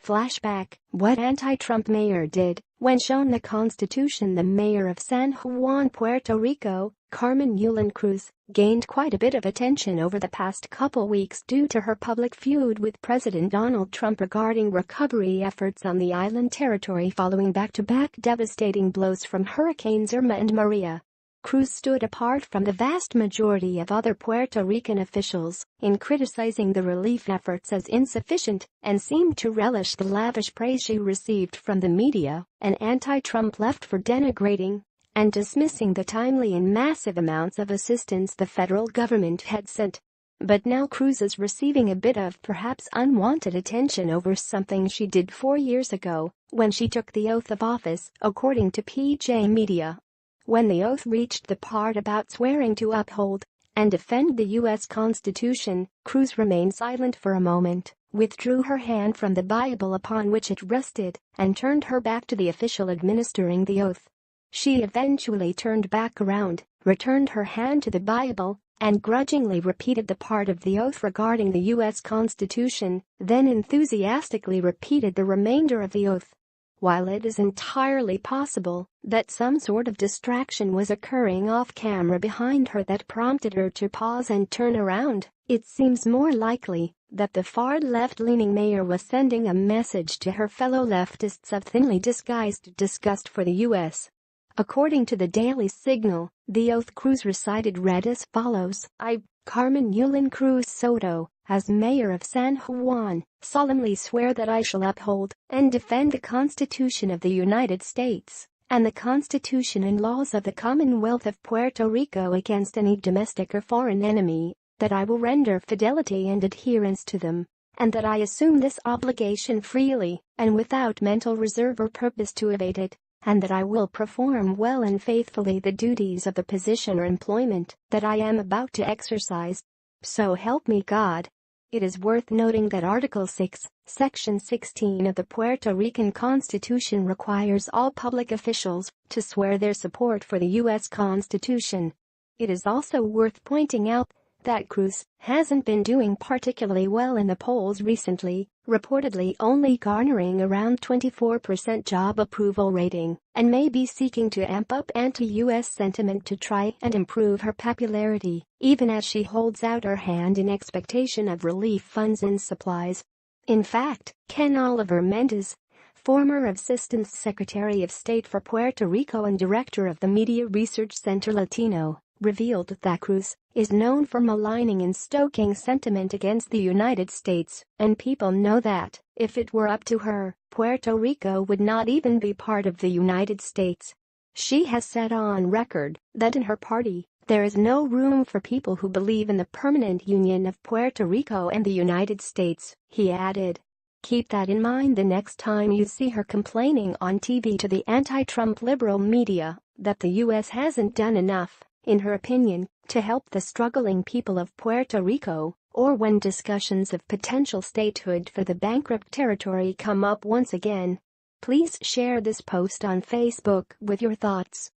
Flashback, what anti-Trump mayor did. When shown the Constitution, the mayor of San Juan, Puerto Rico, Carmen Yulín Cruz, gained quite a bit of attention over the past couple weeks due to her public feud with President Donald Trump regarding recovery efforts on the island territory following back-to-back devastating blows from Hurricanes Irma and Maria. Cruz stood apart from the vast majority of other Puerto Rican officials in criticizing the relief efforts as insufficient and seemed to relish the lavish praise she received from the media, an anti-Trump left for denigrating and dismissing the timely and massive amounts of assistance the federal government had sent. But now Cruz is receiving a bit of perhaps unwanted attention over something she did 4 years ago when she took the oath of office, according to PJ Media. When the oath reached the part about swearing to uphold and defend the U.S. Constitution, Cruz remained silent for a moment, withdrew her hand from the Bible upon which it rested, and turned her back to the official administering the oath. She eventually turned back around, returned her hand to the Bible, and grudgingly repeated the part of the oath regarding the U.S. Constitution, then enthusiastically repeated the remainder of the oath. While it is entirely possible that some sort of distraction was occurring off-camera behind her that prompted her to pause and turn around, it seems more likely that the far left-leaning mayor was sending a message to her fellow leftists of thinly disguised disgust for the U.S. According to the Daily Signal, the oath Cruz recited read as follows: I, Carmen Yulín Cruz Soto, as mayor of San Juan, solemnly swear that I shall uphold and defend the Constitution of the United States and the Constitution and laws of the Commonwealth of Puerto Rico against any domestic or foreign enemy, that I will render fidelity and adherence to them, and that I assume this obligation freely and without mental reserve or purpose to evade it, and that I will perform well and faithfully the duties of the position or employment that I am about to exercise. So help me God. It is worth noting that Article 6, Section 16 of the Puerto Rican Constitution requires all public officials to swear their support for the U.S. Constitution. It is also worth pointing out that Cruz hasn't been doing particularly well in the polls recently, reportedly only garnering around 24% job approval rating, and may be seeking to amp up anti-U.S. sentiment to try and improve her popularity, even as she holds out her hand in expectation of relief funds and supplies. In fact, Ken Oliver Mendez, former Assistant Secretary of State for Puerto Rico and Director of the Media Research Center Latino, revealed that Cruz is known for maligning and stoking sentiment against the United States, and people know that, if it were up to her, Puerto Rico would not even be part of the United States. She has said on record that in her party, there is no room for people who believe in the permanent union of Puerto Rico and the United States, he added. Keep that in mind the next time you see her complaining on TV to the anti-Trump liberal media that the U.S. hasn't done enough, in her opinion, to help the struggling people of Puerto Rico, or when discussions of potential statehood for the bankrupt territory come up once again. Please share this post on Facebook with your thoughts.